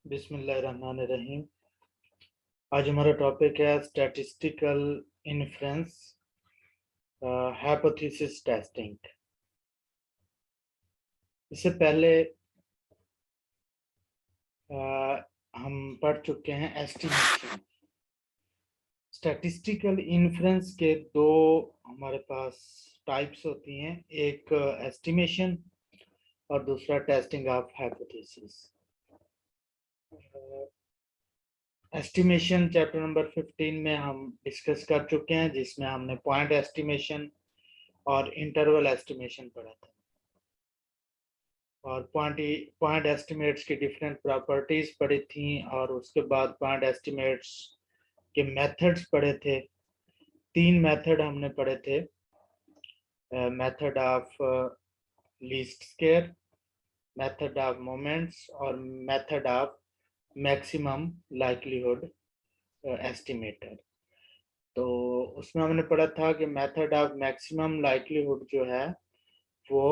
बिस्मिल्लाहिर्रहमानिर्रहीम। आज हमारा टॉपिक है स्टैटिस्टिकल इन्फ्रेंस हाइपोथेसिस टेस्टिंग। इससे पहले हम पढ़ चुके हैं एस्टिमेशन। स्टैटिस्टिकल इन्फ्रेंस के दो हमारे पास टाइप्स होती हैं, एक एस्टिमेशन और दूसरा testing of hypothesis. Estimation chapter number 15 में हम डिस्कस कर चुके हैं, जिसमें हमने पॉइंट एस्टिमेशन और इंटरवल एस्टिमेशन पढ़ा था और पॉइंट एस्टिमेट्स की डिफरेंट प्रॉपर्टीज पढ़ी थी और उसके बाद पॉइंट एस्टिमेट्स के मेथड्स पढ़े थे। 3 मेथड हमने पढ़े थे, method of least square, method of moments और method of maximum likelihood estimator. तो उसमें हमने पढ़ा था कि मेथड ऑफ मैक्सिमम लाइक्लीहुड जो है वो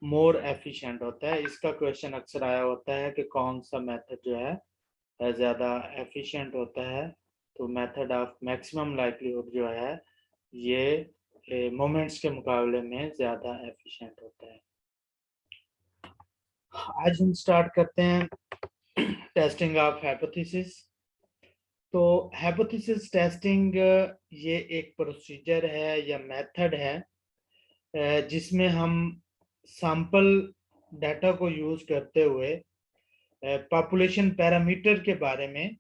मोर एफिशिएंट होता है। इसका क्वेश्चन अक्सर आया होता है कि कौन सा मेथड जो है ज़्यादा एफिशिएंट होता है। तो मेथड ऑफ मैक्सिमम लाइक्लीहुड जो है ये मोमेंट्स के मुकाबले में ज़्यादा एफिशिएंट होता है। आज हम स्टार्ट करते हैं टेस्टिंग ऑफ हाइपोथेसिस। तो हाइपोथेसिस टेस्टिंग ये एक प्रोसीजर है या मेथड है जिसमें हम सैंपल डाटा को यूज करते हुए पॉपुलेशन पैरामीटर के बारे में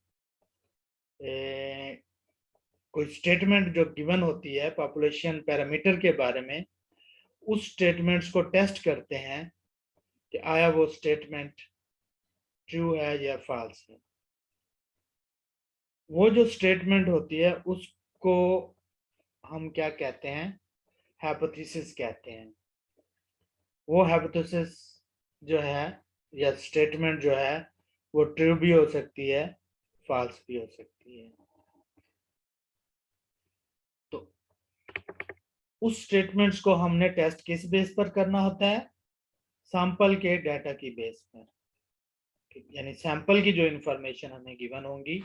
कोई स्टेटमेंट जो गिवन होती है पॉपुलेशन पैरामीटर के बारे में, उस स्टेटमेंट्स को टेस्ट करते हैं कि आया वो स्टेटमेंट ट्रू है या फॉल्स है। वो जो स्टेटमेंट होती है उसको हम क्या कहते हैं, हाइपोथेसिस कहते हैं। वो हाइपोथेसिस जो है या स्टेटमेंट जो है वो ट्रू भी हो सकती है, फॉल्स भी हो सकती है। तो उस स्टेटमेंट्स को हमने टेस्ट किस बेस पर करना होता है, सैंपल के डाटा की बेस पर। यानी सैंपल की जो इंफॉर्मेशन हमें गिवन होंगी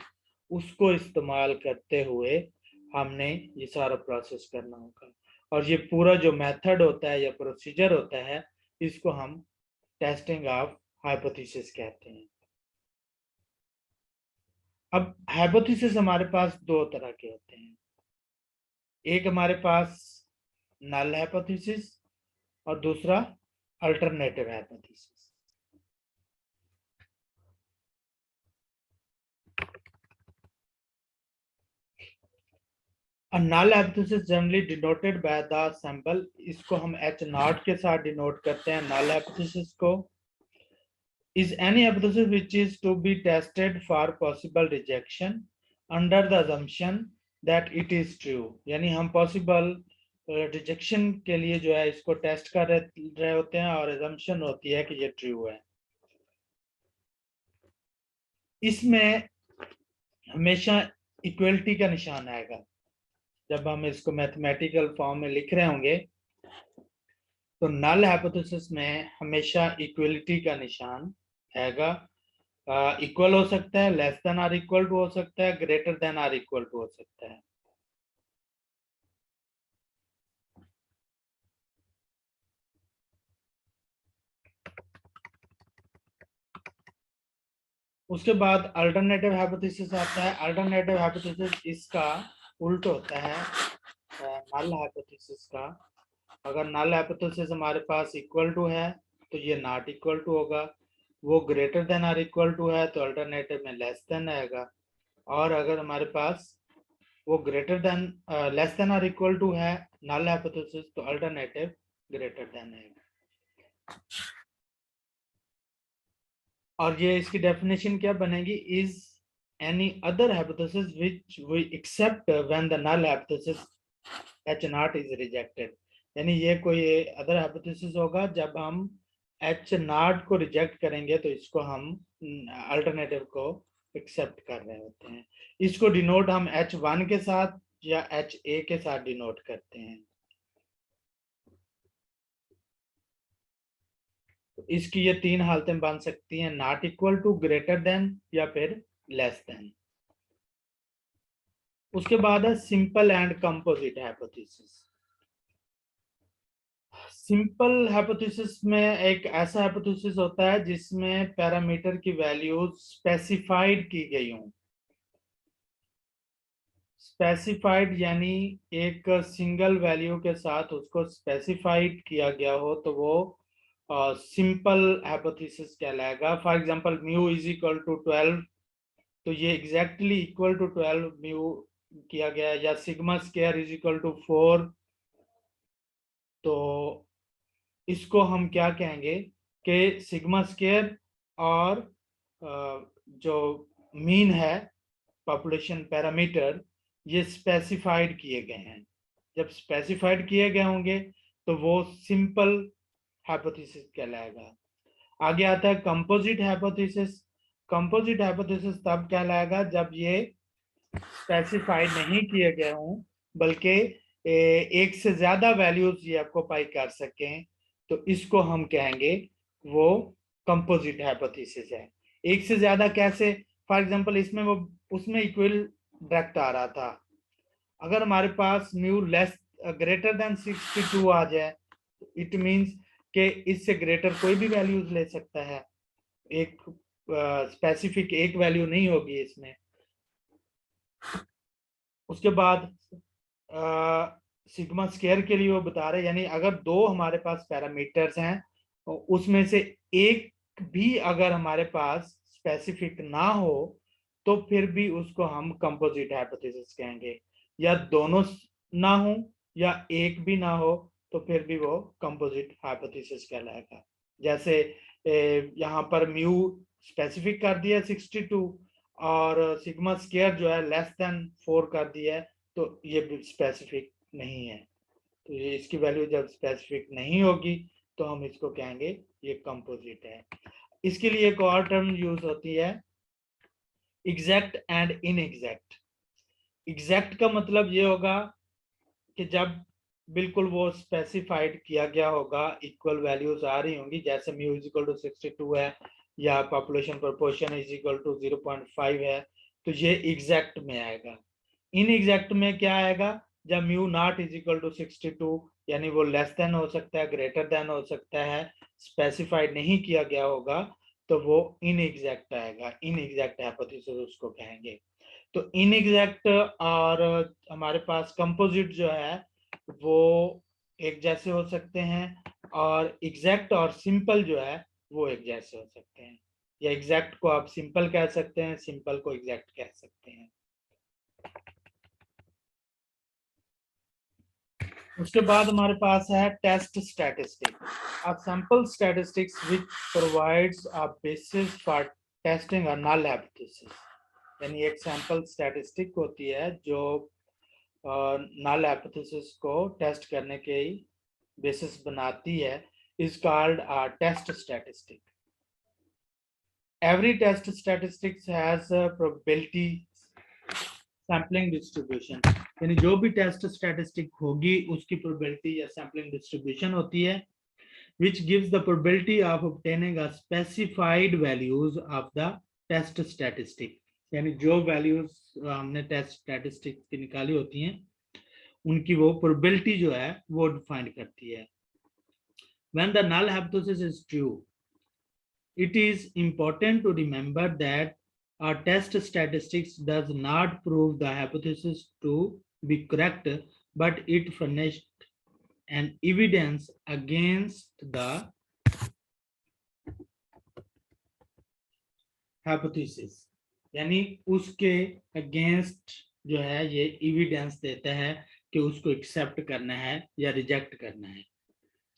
उसको इस्तेमाल करते हुए हमने ये सारा प्रोसेस करना होगा। और ये पूरा जो मेथड होता है या प्रोसीजर होता है इसको हम टेस्टिंग ऑफ हाइपोथेसिस कहते हैं। अब हाइपोथेसिस हमारे पास दो तरह के होते हैं। एक हमारे पास नल हाइपोथेसिस और दूसरा alternative hypothesis. A null hypothesis generally denoted by the sample, इसको हम H नॉट के साथ डिनोट करते हैं null hypothesis को। Is any hypothesis which is to be tested for possible rejection under the assumption that it is true, यानी हम possible rejection के लिए जो है इसको टेस्ट कर रहे होते हैं और assumption होती है कि ये ट्रू है। इसमें हमेशा इक्वलिटी का निशान आएगा। जब हम इसको मैथमेटिकल फॉर्म में लिख रहे होंगे तो नल हाइपोथेसिस में हमेशा इक्वलिटी का निशान आएगा। इक्वल हो सकता है, less than or equal to हो सकता है, greater than or equal to हो सकता है। उसके बाद अल्टरनेटिव हाइपोथेसिस आता है। अल्टरनेटिव हाइपोथेसिस इसका उल्ट होता है नल हाइपोथेसिस का। अगर नल हाइपोथेसिस हमारे पास इक्वल टू है तो ये नॉट इक्वल टू होगा, वो greater than or equal to है तो अल्टरनेटिव में लेस देन आएगा, और अगर हमारे पास वो greater than less than or equal to है नल हाइपोथेसिस तो अल्टरनेटिव ग्रेटर देन आएगा। और ये इसकी डेफिनेशन क्या बनेगी, is any other hypothesis which we accept when the null hypothesis H naught is rejected. यानी ये कोई अदर हाइपोथेसिस होगा जब हम एच नॉट को रिजेक्ट करेंगे तो इसको हम अल्टरनेटिव को एक्सेप्ट कर रहे होते हैं। इसको डिनोट हम H1 के साथ या HA के साथ डिनोट करते हैं। तो इसकी ये तीन हालतें बन सकती हैं, not equal to, greater than या फिर लेस देन। उसके बाद है simple and composite hypothesis. Simple hypothesis में एक ऐसा हाइपोथेसिस होता है जिसमें पैरामीटर की वैल्यूज स्पेसिफाइड की गई हों। स्पेसिफाइड यानी एक सिंगल वैल्यू के साथ उसको स्पेसिफाइड किया गया हो तो वो सिंपल हाइपोथेसिस कहलाएगा। For example mu is equal to 12, तो ये एग्जैक्टली इक्वल टू 12 म्यू किया गया, या sigma square is equal to 4, तो इसको हम क्या कहेंगे कि सिग्मा स्क्वायर और जो मीन है पॉपुलेशन पैरामीटर ये स्पेसिफाइड किए गए हैं। जब स्पेसिफाइड किए गए होंगे तो वो सिंपल हाइपोथेसिस कहलाएगा। आगे आता है कंपोजिट हाइपोथेसिस। कंपोजिट हाइपोथेसिस तब कहलाएगा जब ये स्पेसिफाइड नहीं किए गए हों बल्कि एक से ज्यादा वैल्यूज ये ऑक्यूपाई कर सकें, तो इसको हम कहेंगे वो कंपोजिट हाइपोथेसिस है। एक से ज्यादा कैसे? फॉर एग्जांपल इसमें वो उसमें इक्वल डायरेक्ट आ रहा था। अगर हमारे पास म्यू लेस ग्रेटर देन 62 आ जाए, इट मींस कि इससे ग्रेटर कोई भी वैल्यूज ले सकता है, एक स्पेसिफिक एक वैल्यू नहीं होगी इसमें। उसके बाद सिग्मा स्क्वायर के लिए वो बता रहे, यानी अगर दो हमारे पास पैरामीटर्स हैं उसमें से एक भी अगर हमारे पास स्पेसिफिक ना हो तो फिर भी उसको हम कंपोजिट हाइपोथेसिस कहेंगे, या दोनों ना हो या एक भी ना हो तो फिर भी वो कंपोजिट हाइपोथेसिस कहलाएगा। जैसे यहाँ पर म्यू स्पेसिफिक कर दिया 62 और सिग्मा स्क्वायर जो है लेस देन 4 कर दिया है, तो ये स्पेसिफिक नहीं है। तो ये इसकी वैल्यू जब स्पेसिफिक नहीं होगी तो हम इसको कहेंगे ये कंपोजिट है। इसके लिए एक और टर्म यूज होती है, एग्जैक्ट एंड इनएग्जैक्ट। एग्जैक्ट का मतलब ये होगा कि जब बिल्कुल वो स्पेसिफाइड किया गया होगा, इक्वल वैल्यूज आ रही होंगी, जैसे म्यू इज इक्वल टू 62 है या population proportion is equal to 0.5 है, तो ये एग्जैक्ट में आएगा। इन एग्जैक्ट में क्या आएगा? जब mu naught is equal to 62, यानी वो लेस देन हो सकता है, ग्रेटर देन हो सकता है, स्पेसिफाइड नहीं किया गया होगा, तो वो इन एग्जैक्ट आएगा। इन एग्जैक्ट हाइपोथेसिस उसको कहेंगे। तो इन एग्जैक्ट और हमारे पास कंपोजिट जो है वो एक जैसे हो सकते हैं, और एग्जैक्ट और सिंपल जो है वो एक जैसे हो सकते हैं, या एग्जैक्ट को आप सिंपल कह सकते हैं, सिंपल को एग्जैक्ट कह सकते हैं। उसके बाद हमारे पास है test statistic, a sample statistics which provides a basis for testing a null hypothesis. यानी एक सैंपल स्टैटिस्टिक होती है जो नल हाइपोथेसिस को टेस्ट करने के बेसिस बनाती है, is called a test statistic. Every test statistics has a probability sampling distribution, यानी जो भी टेस्ट स्टैटिस्टिक होगी उसकी प्रोबेबिलिटी या सैम्पलिंग डिस्ट्रीब्यूशन होती है, which gives the probability of obtaining a specified values of the test statistic। यानी जो वैल्यूज हमने टेस्ट स्टैटिस्टिक की निकाली होती हैं उनकी वो प्रोबेबिलिटी जो है वो डिफाइन करती है। When the null hypothesis is true, it is important to remember that a test statistics does not prove the hypothesis to be correct, but it furnished an evidence against the hypothesis। यानी उसके against जो है ये evidence देता है कि उसको accept करना है या रिजेक्ट करना है।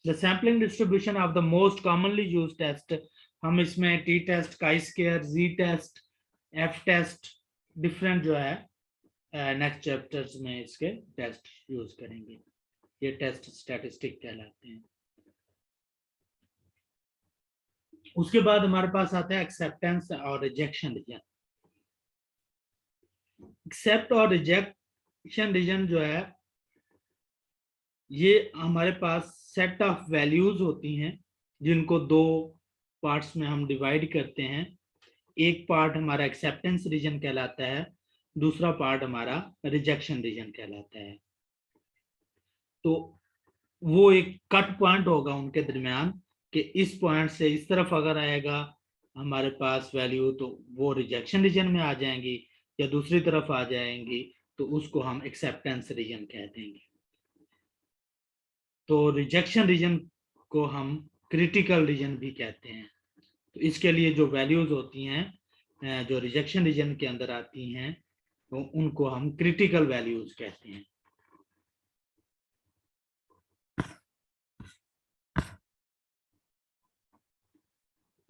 The sampling distribution of the most commonly used test, हम इसमें टी टेस्ट, काई स्क्वायर, जी टेस्ट, एफ टेस्ट, डिफरेंट जो है नेक्स्ट चैप्टर्स में इसके टेस्ट यूज करेंगे। ये टेस्ट स्टैटिस्टिक कहलाते हैं। उसके बाद हमारे पास आता है एक्सेप्टेंस और रिजेक्शन रीजन। एक्सेप्ट और रिजेक्शन रीजन जो है ये हमारे पास सेट ऑफ वैल्यूज होती हैं जिनको दो पार्ट्स में हम डिवाइड करते हैं। एक पार्ट हमारा एक्सेप्टेंस रीजन कहलाता है, दूसरा पार्ट हमारा रिजेक्शन रीजन कहलाता है। तो वो एक कट पॉइंट होगा उनके दरमियान कि इस पॉइंट से इस तरफ अगर आएगा हमारे पास वैल्यू तो वो रिजेक्शन रीजन में आ जाएंगी, या दूसरी तरफ आ जाएंगी तो उसको हम एक्सेप्टेंस रीजन कह देंगे। तो रिजेक्शन रीजन को हम क्रिटिकल रीजन भी कहते हैं। तो इसके लिए जो वैल्यूज होती हैं जो रिजेक्शन रीजन के अंदर आती हैं तो उनको हम क्रिटिकल वैल्यूज कहते हैं।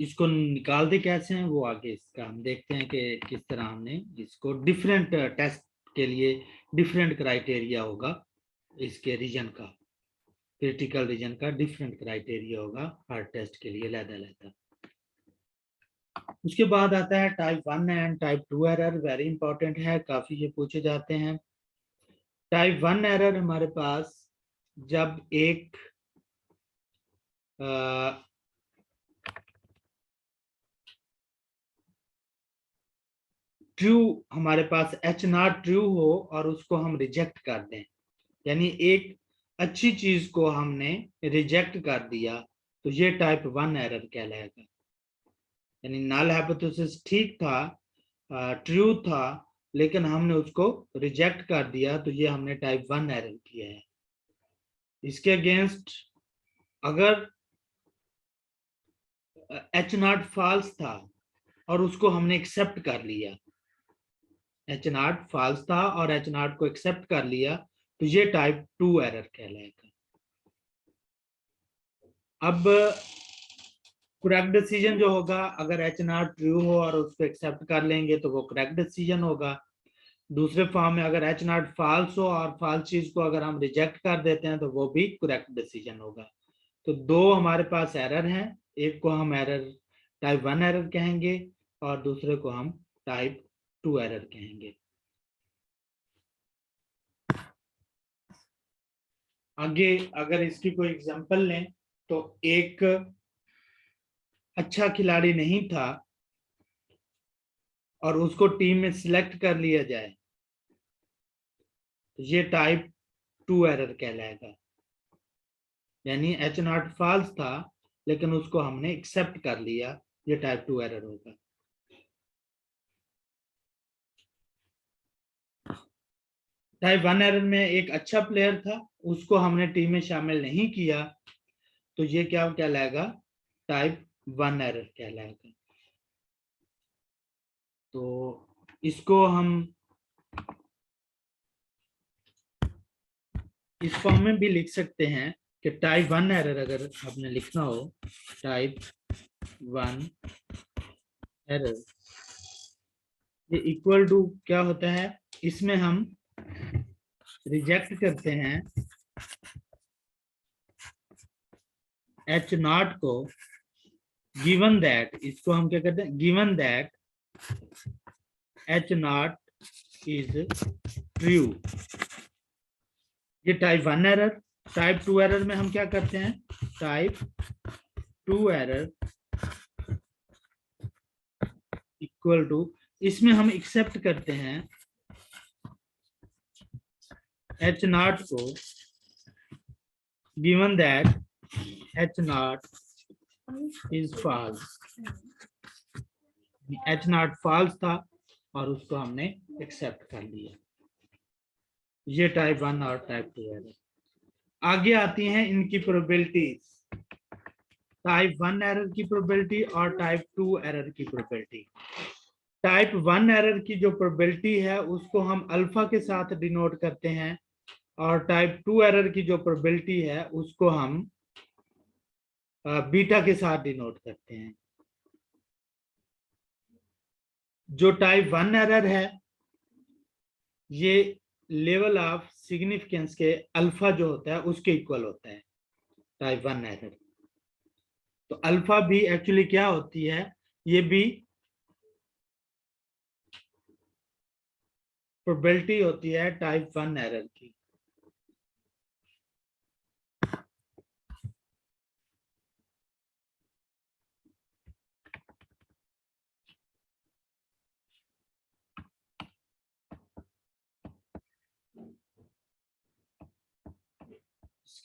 इसको निकालते कैसे हैं वो आगे इसका हम देखते हैं कि किस तरह हमने इसको डिफरेंट टेस्ट के लिए डिफरेंट क्राइटेरिया होगा इसके रीजन का, क्रिटिकल रीजन का डिफरेंट क्राइटेरिया होगा हर टेस्ट के लिए अलग-अलग। उसके बाद आता है type 1 and type 2 error, very important है, काफी ये पूछे जाते हैं। टाइप 1 एरर हमारे पास जब एक ट्रू हमारे पास एच नॉट ट्रू हो और उसको हम रिजेक्ट कर दें, यानी एक अच्छी चीज को हमने रिजेक्ट कर दिया तो ये टाइप 1 एरर कहलाएगा। यानी नल हाइपोथेसिस ठीक था, ट्रू था, लेकिन हमने उसको रिजेक्ट कर दिया तो ये हमने टाइप 1 एरर किया है। इसके अगेंस्ट अगर एच नॉट फॉल्स था और उसको हमने एक्सेप्ट कर लिया, एच नॉट फॉल्स था और एच नॉट को एक्सेप्ट कर लिया तो ये टाइप 2 एरर कहलाएगा। अब करेक्ट डिसीजन जो होगा, अगर एच नॉट ट्रू हो और उसको एक्सेप्ट कर लेंगे तो वो करेक्ट डिसीजन होगा। दूसरे फॉर्म में अगर एच नॉट फॉल्स हो और फॉल्स चीज को अगर हम रिजेक्ट कर देते हैं तो वो भी करेक्ट डिसीजन होगा। तो दो हमारे पास एरर हैं, एक को हम एरर टाइप 1 एरर कहेंगे और दूसरे को हम टाइप 2 एरर कहेंगे। आगे अगर इसकी कोई एग्जांपल लें तो एक अच्छा खिलाड़ी नहीं था और उसको टीम में सिलेक्ट कर लिया जाए तो ये टाइप 2 एरर कहलाएगा। यानी एच नॉट फॉल्स था लेकिन उसको हमने एक्सेप्ट कर लिया, ये टाइप 2 एरर होगा। टाइप 1 एरर में एक अच्छा प्लेयर था, उसको हमने टीम में शामिल नहीं किया तो ये क्या कहलाएगा, टाइप 1 एरर कहलाएगा। तो इसको हम इस फॉर्म में भी लिख सकते हैं कि टाइप 1 एरर अगर आपने लिखना हो, टाइप 1 एरर ये इक्वल टू क्या होता है, इसमें हम रिजेक्ट करते हैं एच नॉट को, गिवन दैट, इसको हम क्या करते हैं, given that H naught is true, ये टाइप 1 एरर। टाइप 2 एरर में हम क्या करते हैं, टाइप 2 एरर इक्वल टू, इसमें हम एक्सेप्ट करते हैं एच नॉट को, given that H naught is false, H naught false था और उसको हमने एक्सेप्ट कर लिया, ये टाइप 1 और टाइप 2 एरर। आगे आती हैं इनकी प्रोबेबिलिटीज, टाइप 1 एरर की प्रोबेबिलिटी और टाइप 2 एरर की प्रोबेबिलिटी। टाइप 1 एरर की जो प्रोबेबिलिटी है उसको हम अल्फा के साथ डिनोट करते हैं और टाइप 2 एरर की जो प्रोबेबिलिटी है उसको हम बीटा के साथ डिनोट करते हैं। जो टाइप 1 एरर है ये लेवल ऑफ सिग्निफिकेंस के अल्फा जो होता है उसके इक्वल होता है टाइप 1 एरर। तो अल्फा भी एक्चुअली क्या होती है, ये भी प्रोबेबिलिटी होती है टाइप 1 एरर की।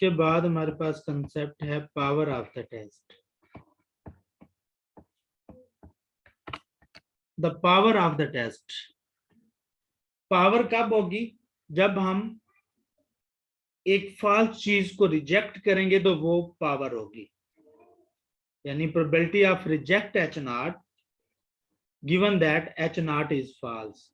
उसके बाद हमारे पास कंसेप्ट है power of the test. The power of the test, power कब होगी? जब हम एक फॉल्स चीज को रिजेक्ट करेंगे तो वो पावर होगी, यानी probability of reject H naught given that H naught is false.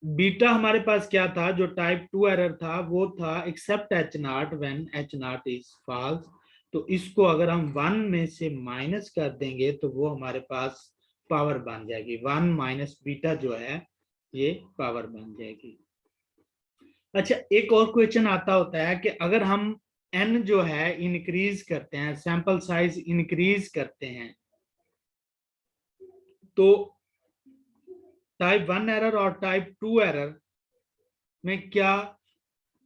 Beta हमारे पास क्या था? जो टाइप 2 एरर था वो था accept H naught when H naught is false. तो इसको अगर हम 1 में से माइनस कर देंगे तो वो हमारे पास पावर बन जाएगी। 1 माइनस बीटा जो है ये पावर बन जाएगी। अच्छा, एक और क्वेश्चन आता होता है कि अगर हम n जो है इंक्रीज करते हैं, सैंपल साइज इंक्रीज करते हैं, तो टाइप 1 एरर और टाइप 2 एरर में क्या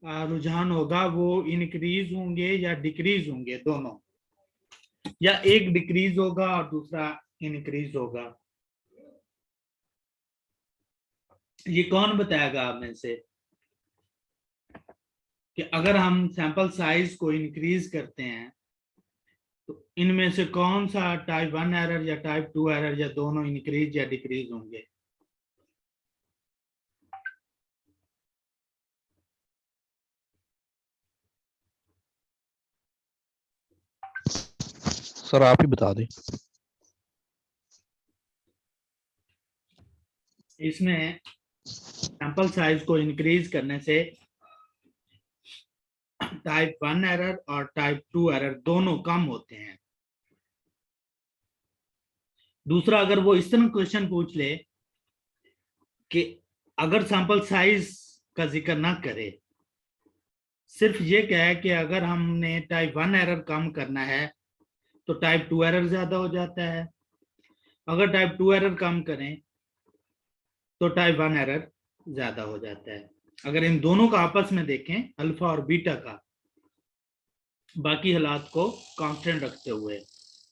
रुझान होगा? वो इंक्रीज होंगे या डिक्रीज होंगे? दोनों, या एक डिक्रीज होगा और दूसरा इंक्रीज होगा? ये कौन बताएगा आप में से कि अगर हम सैंपल साइज को इंक्रीज करते हैं तो इनमें से कौन सा टाइप 1 एरर या टाइप 2 एरर या दोनों इंक्रीज या डिक्रीज होंगे? सर आप ही बता दें। इसमें सैंपल साइज को इंक्रीज करने से टाइप 1 एरर और टाइप 2 एरर दोनों कम होते हैं। दूसरा, अगर वो इस तरह क्वेश्चन पूछ ले कि अगर सैंपल साइज का जिक्र ना करे, सिर्फ ये कहे कि अगर हमने टाइप 1 एरर कम करना है तो टाइप 2 एरर ज्यादा हो जाता है, अगर टाइप 2 एरर कम करें तो टाइप 1 एरर ज्यादा हो जाता है। अगर इन दोनों का आपस में देखें, अल्फा और बीटा का, बाकी हालात को कांस्टेंट रखते हुए,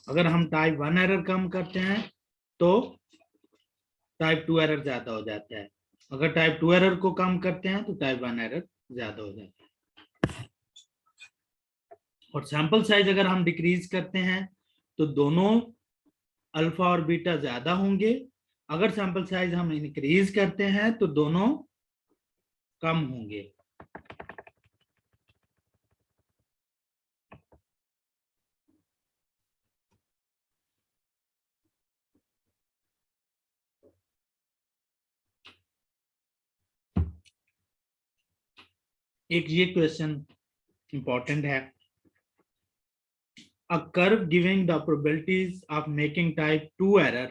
अगर हम टाइप 1 एरर कम करते हैं तो टाइप 2 एरर ज्यादा हो जाता है, अगर टाइप 2 एरर को कम करते हैं तो टाइप 1 एरर ज्यादा हो जाता है। और सैंपल साइज अगर हम डिक्रीज करते हैं तो दोनों अल्फा और बीटा ज्यादा होंगे, अगर सैंपल साइज हम इंक्रीज करते हैं तो दोनों कम होंगे। एक ये क्वेश्चन इंपॉर्टेंट है, a curve giving the probabilities of making type 2 error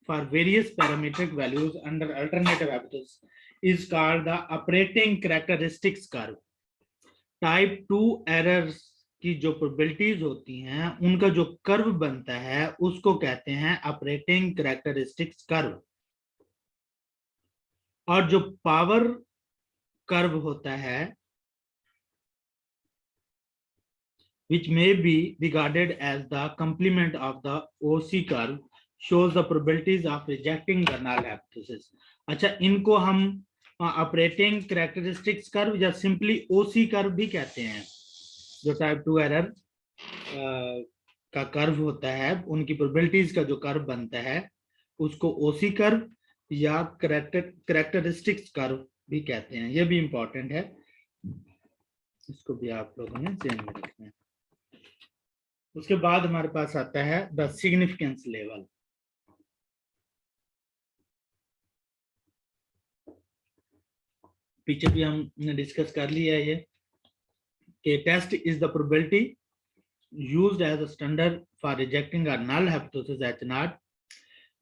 for various parametric values under alternative hypothesis is called the operating characteristics curve. Type 2 errors की जो प्रोबेबिलिटीज होती हैं उनका जो कर्व बनता है उसको कहते हैं ऑपरेटिंग कैरेक्टरिस्टिक्स कर्व। और जो पावर कर्व होता है which may be regarded as the complement of the OC curve shows the probabilities of rejecting the null hypothesis. अच्छा, इनको हम ऑपरेटिंग कैरेक्टरिस्टिक्स कर्व या सिंपली ओसी कर्व भी कहते हैं। जो टाइप 2 एरर का कर्व होता है, उनकी प्रोबेबिलिटीज का जो कर्व बनता है उसको ओसी कर्व या कैरेक्टरिस्टिक्स कर्व भी कहते हैं। ये भी इंपॉर्टेंट है, इसको भी आप लोगों ने ध्यान में रखना है। उसके बाद हमारे पास आता है द सिग्निफिकेंस लेवल। पीछे भी हमने डिस्कस कर लिया है ये कि test is the probability used as a standard for rejecting a null hypothesis H naught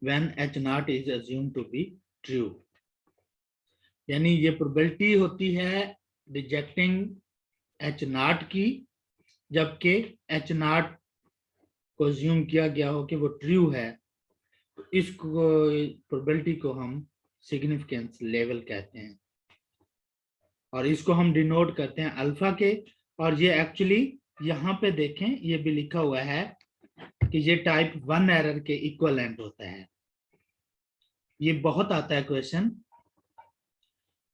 when H naught is assumed to be true। यानी ये प्रोबेबिलिटी होती है रिजेक्टिंग H naught की जबकि H naught को अज्यूम किया गया हो कि वो ट्रू है, तो इस प्रोबेबिलिटी को हम सिग्निफिकेंस लेवल कहते हैं और इसको हम डिनोट करते हैं अल्फा के। और ये एक्चुअली यहाँ पे देखें, ये भी लिखा हुआ है कि ये टाइप 1 एरर के इक्विवेलेंट होता है। ये बहुत आता है question.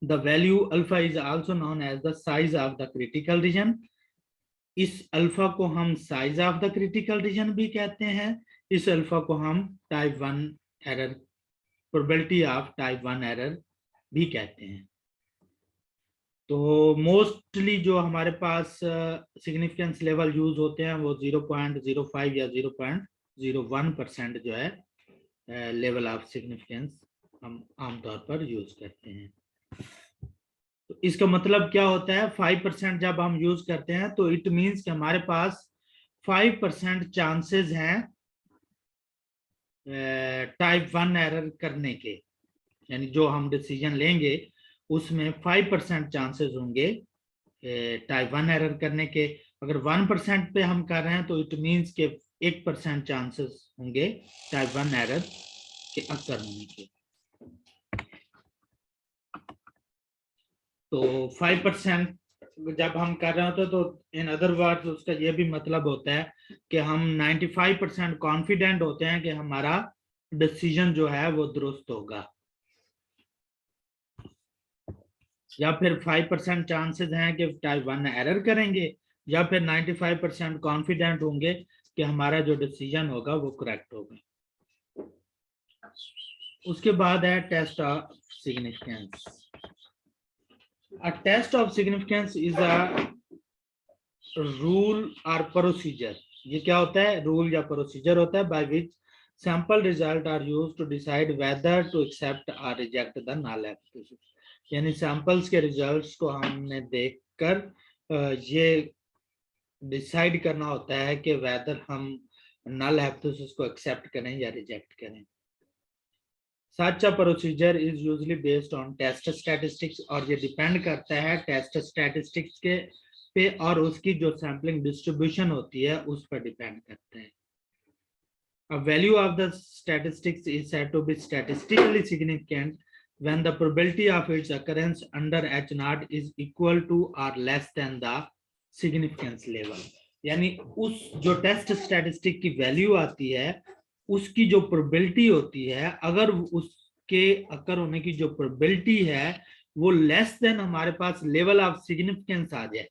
The value alpha is also known as the size of the critical region इस अल्फा को हम size of the critical region भी कहते हैं, इस अल्फा को हम type 1 error, probability of type 1 error भी कहते हैं। तो मोस्टली जो हमारे पास सिग्निफिकेंस लेवल यूज होते हैं वो 0.05 या 0.01% जो है लेवल ऑफ सिग्निफिकेंस हम आमतौर पर यूज करते हैं। तो इसका मतलब क्या होता है, 5% जब हम यूज करते हैं तो इट मीन्स कि हमारे पास 5% चांसेस हैं टाइप 1 एरर करने के, यानी जो हम डिसीजन लेंगे उसमें 5% चांसेस होंगे टाइप 1 एरर करने के। अगर 1% पे हम कर रहे हैं तो इट मीन्स के 1% चांसेस होंगे टाइप 1 एरर के अक्सर होने के। तो 5% जब हम कर रहे होते तो इन अदर वर्ड्स उसका ये भी मतलब होता है कि हम 95% कॉन्फिडेंट होते हैं कि हमारा डिसीजन जो है वो दुरुस्त होगा, या फिर 5% चांसेस हैं कि टाइप 1 एरर करेंगे, या फिर 95% कॉन्फिडेंट होंगे कि हमारा जो डिसीजन होगा वो करेक्ट होगा। उसके बाद है test of significance. A test of significance is a rule or procedure. ये क्या होता है, रूल या प्रोसीजर होता है by which sample result are used to decide whether to accept or reject the null hypothesis. यानी सैंपल्स के results को हमने देखकर ये डिसाइड करना होता है कि वेदर हम नल हाइपोथेसिस को एक्सेप्ट करें या रिजेक्ट करें। Such a procedure is usually based on test statistics, और ये डिपेंड करता है टेस्ट स्टैटिस्टिक्स के पे और उसकी जो सैम्पलिंग डिस्ट्रीब्यूशन होती है उस पर डिपेंड करता है। A value of the statistics is said to be statistically significant when the probability of its occurrence under H naught is equal to or less than the significance level. यानी उस जो test statistic की value आती है उसकी जो probability होती है, अगर उसके अकर होने की जो प्रोबेबिलिटी है वो लेस देन हमारे पास लेवल ऑफ सिग्निफिकेंस आ जाए,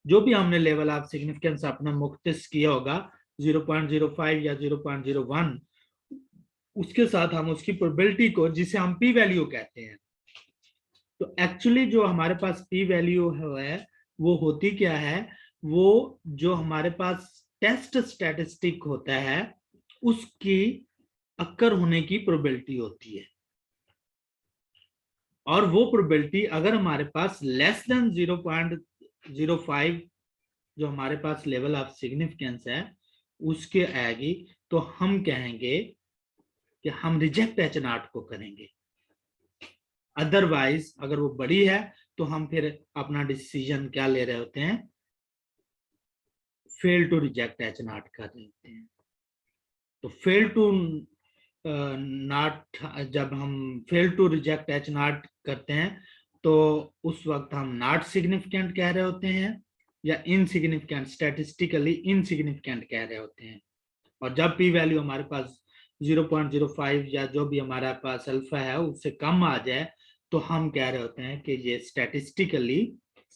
जो भी हमने लेवल ऑफ सिग्निफिकेंस अपना मुख्तस किया होगा 0.05 या 0.01, उसके साथ हम उसकी प्रोबेबिलिटी को, जिसे हम पी वैल्यू कहते हैं, तो एक्चुअली जो हमारे पास पी वैल्यू है वो होती क्या है, वो जो हमारे पास टेस्ट स्टैटिस्टिक होता है उसकी अक्कर होने की प्रोबेबिलिटी होती है, और वो प्रोबेबिलिटी अगर हमारे पास लेस देन 0.05 जो हमारे पास लेवल ऑफ सिग्निफिकेंस है उसके आएगी तो हम कहेंगे कि हम रिजेक्ट एच नॉट को करेंगे। अदरवाइज अगर वो बड़ी है तो हम फिर अपना डिसीजन क्या ले रहे होते हैं, fail to reject H naught कर देते हैं। तो फेल टू नॉट, जब हम fail to reject H naught करते हैं तो उस वक्त हम नॉट सिग्निफिकेंट कह रहे होते हैं या इनसिग्निफिकेंट, स्टैटिस्टिकली इनसिग्निफिकेंट कह रहे होते हैं। और जब पी वैल्यू हमारे पास 0.05 या जो भी हमारे पास अल्फा है उससे कम आ जाए तो हम कह रहे होते हैं कि ये स्टैटिस्टिकली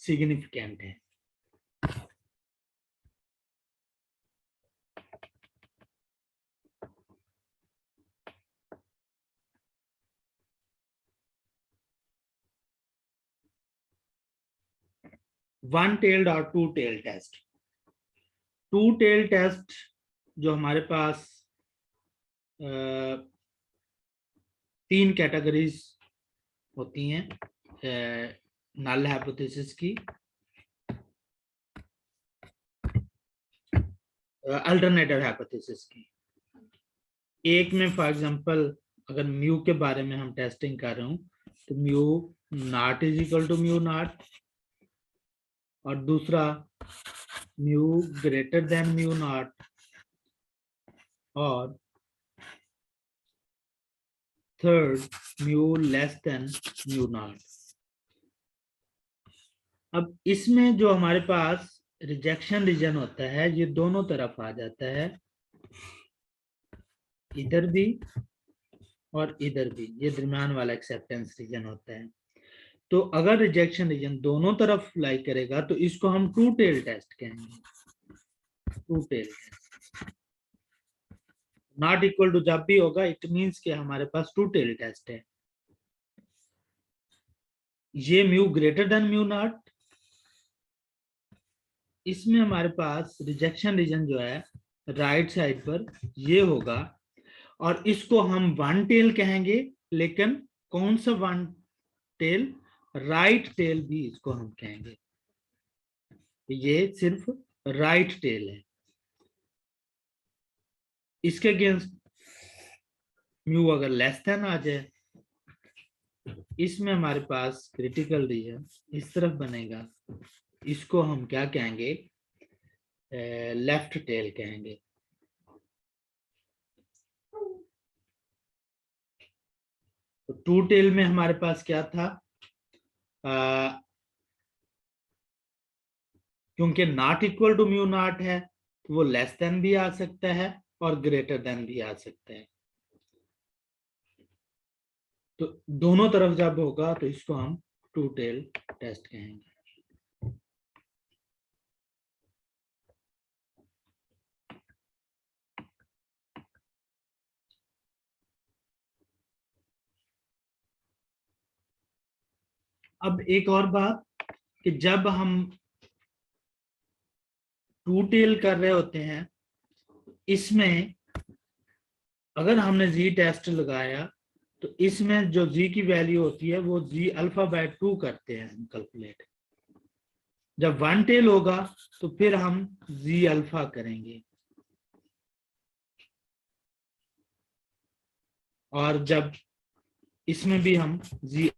सिग्निफिकेंट है। वन टेल्ड और two tail test. Two tail test जो हमारे पास तीन कैटेगरीज होती हैं नल हाइपोथेसिस की, अल्टरनेटिव हाइपोथेसिस की। एक में फॉर एग्जांपल अगर म्यू के बारे में हम टेस्टिंग कर रहे हूं तो mu naught is equal to mu naught, और दूसरा mu greater than mu naught, और third mu less than mu naught. अब इसमें जो हमारे पास रिजेक्शन रीजन होता है ये दोनों तरफ आ जाता है, इधर भी और इधर भी, ये दरमियान वाला एक्सेप्टेंस रीजन होता है। तो अगर रिजेक्शन रीजन दोनों तरफ लाई करेगा तो इसको हम टू टेल टेस्ट कहेंगे। Two tail not equal to जब भी होगा इट मींस कि हमारे पास टू टेल टेस्ट है। ये mu greater than mu not, इसमें हमारे पास रिजेक्शन रीजन जो है राइट साइड पर ये होगा और इसको हम वन टेल कहेंगे। लेकिन कौन सा वन टेल? राइट टेल भी इसको हम कहेंगे। ये सिर्फ राइट टेल है। इसके अगेंस्ट म्यू अगर लेस देन आ जाए, इसमें हमारे पास क्रिटिकल रीजन इस तरफ बनेगा, इसको हम क्या कहेंगे? लेफ्ट टेल कहेंगे। तो टू टेल में हमारे पास क्या था? क्योंकि not equal to mu nought है तो वो लेस देन भी आ सकता है और ग्रेटर देन भी आ सकता है। तो दोनों तरफ जब होगा तो इसको हम टू टेल टेस्ट कहेंगे। अब एक और बात कि जब हम टू टेल कर रहे होते हैं, इसमें अगर हमने जी टेस्ट लगाया तो इसमें जो जी की वैल्यू होती है वो जी अल्फा बाय 2 करते हैं हम कैलकुलेट। जब वन टेल होगा तो फिर हम जी अल्फा करेंगे, और जब इसमें भी हम जी